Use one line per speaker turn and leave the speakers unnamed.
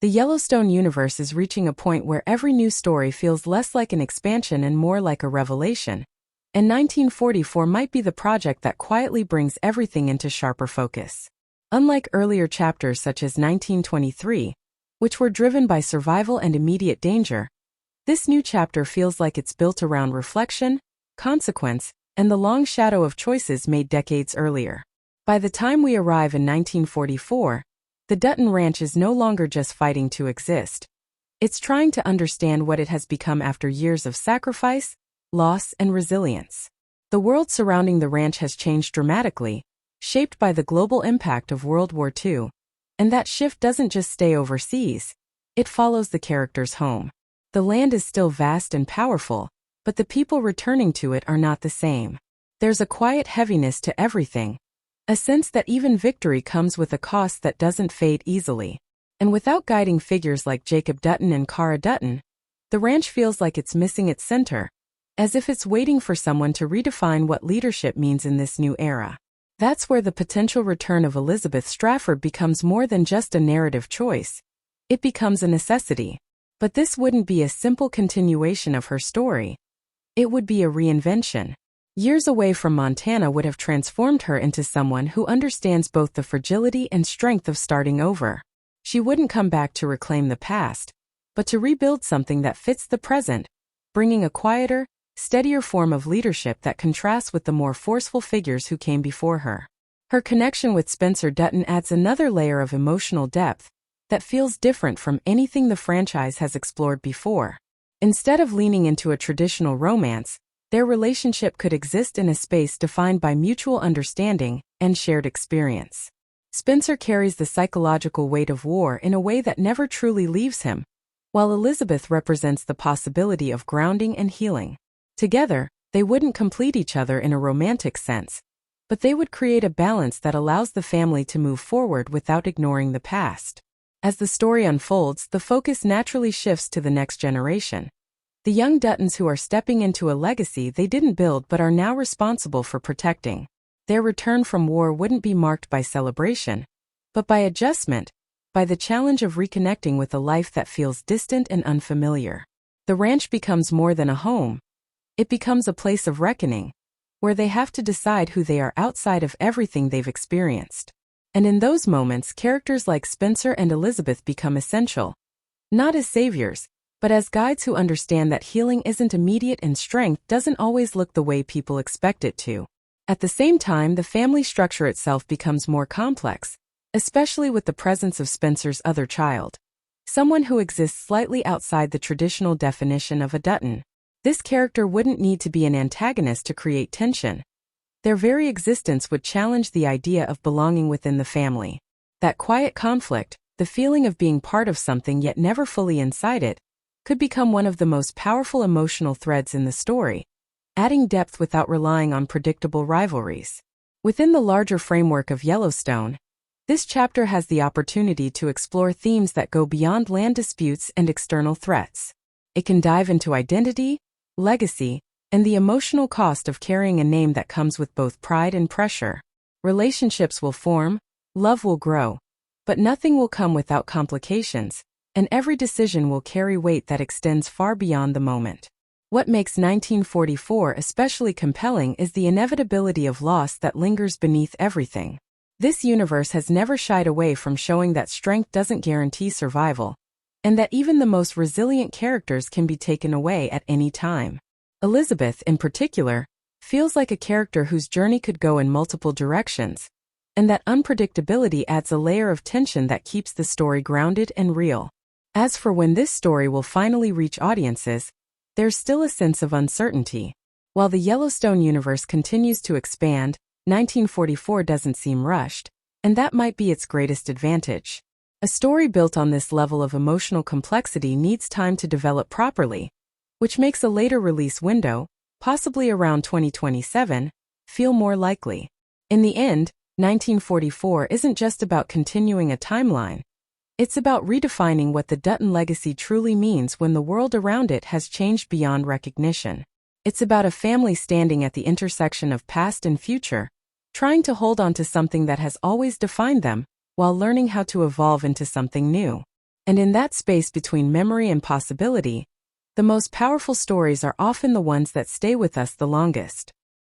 The Yellowstone universe is reaching a point where every new story feels less like an expansion and more like a revelation, and 1944 might be the project that quietly brings everything into sharper focus. Unlike earlier chapters such as 1923, which were driven by survival and immediate danger, this new chapter feels like it's built around reflection, consequence, and the long shadow of choices made decades earlier. By the time we arrive in 1944, the Dutton Ranch is no longer just fighting to exist. It's trying to understand what it has become after years of sacrifice, loss, and resilience. The world surrounding the ranch has changed dramatically, shaped by the global impact of World War II. And that shift doesn't just stay overseas, it follows the characters home. The land is still vast and powerful, but the people returning to it are not the same. There's a quiet heaviness to everything, a sense that even victory comes with a cost that doesn't fade easily. And without guiding figures like Jacob Dutton and Cara Dutton, the ranch feels like it's missing its center, as if it's waiting for someone to redefine what leadership means in this new era. That's where the potential return of Elizabeth Strafford becomes more than just a narrative choice. It becomes a necessity. But this wouldn't be a simple continuation of her story. It would be a reinvention. Years away from Montana would have transformed her into someone who understands both the fragility and strength of starting over. She wouldn't come back to reclaim the past, but to rebuild something that fits the present, bringing a quieter, steadier form of leadership that contrasts with the more forceful figures who came before her. Her connection with Spencer Dutton adds another layer of emotional depth that feels different from anything the franchise has explored before. Instead of leaning into a traditional romance, their relationship could exist in a space defined by mutual understanding and shared experience. Spencer carries the psychological weight of war in a way that never truly leaves him, while Elizabeth represents the possibility of grounding and healing. Together, they wouldn't complete each other in a romantic sense, but they would create a balance that allows the family to move forward without ignoring the past. As the story unfolds, the focus naturally shifts to the next generation. The young Duttons who are stepping into a legacy they didn't build but are now responsible for protecting. Their return from war wouldn't be marked by celebration, but by adjustment, by the challenge of reconnecting with a life that feels distant and unfamiliar. The ranch becomes more than a home. It becomes a place of reckoning, where they have to decide who they are outside of everything they've experienced. And in those moments, characters like Spencer and Elizabeth become essential, not as saviors, but as guides who understand that healing isn't immediate and strength doesn't always look the way people expect it to. At the same time, the family structure itself becomes more complex, especially with the presence of Spencer's other child, someone who exists slightly outside the traditional definition of a Dutton. This character wouldn't need to be an antagonist to create tension. Their very existence would challenge the idea of belonging within the family. That quiet conflict, the feeling of being part of something yet never fully inside it, could become one of the most powerful emotional threads in the story, adding depth without relying on predictable rivalries. Within the larger framework of Yellowstone, this chapter has the opportunity to explore themes that go beyond land disputes and external threats. It can dive into identity, legacy, and the emotional cost of carrying a name that comes with both pride and pressure. Relationships will form, love will grow, but nothing will come without complications, and every decision will carry weight that extends far beyond the moment. What makes 1944 especially compelling is the inevitability of loss that lingers beneath everything. This universe has never shied away from showing that strength doesn't guarantee survival, and that even the most resilient characters can be taken away at any time. Elizabeth, in particular, feels like a character whose journey could go in multiple directions, and that unpredictability adds a layer of tension that keeps the story grounded and real. As for when this story will finally reach audiences, there's still a sense of uncertainty. While the Yellowstone universe continues to expand, 1944 doesn't seem rushed, and that might be its greatest advantage. A story built on this level of emotional complexity needs time to develop properly, which makes a later release window, possibly around 2027, feel more likely. In the end, 1944 isn't just about continuing a timeline. It's about redefining what the Dutton legacy truly means when the world around it has changed beyond recognition. It's about a family standing at the intersection of past and future, trying to hold on to something that has always defined them, while learning how to evolve into something new. And in that space between memory and possibility, the most powerful stories are often the ones that stay with us the longest.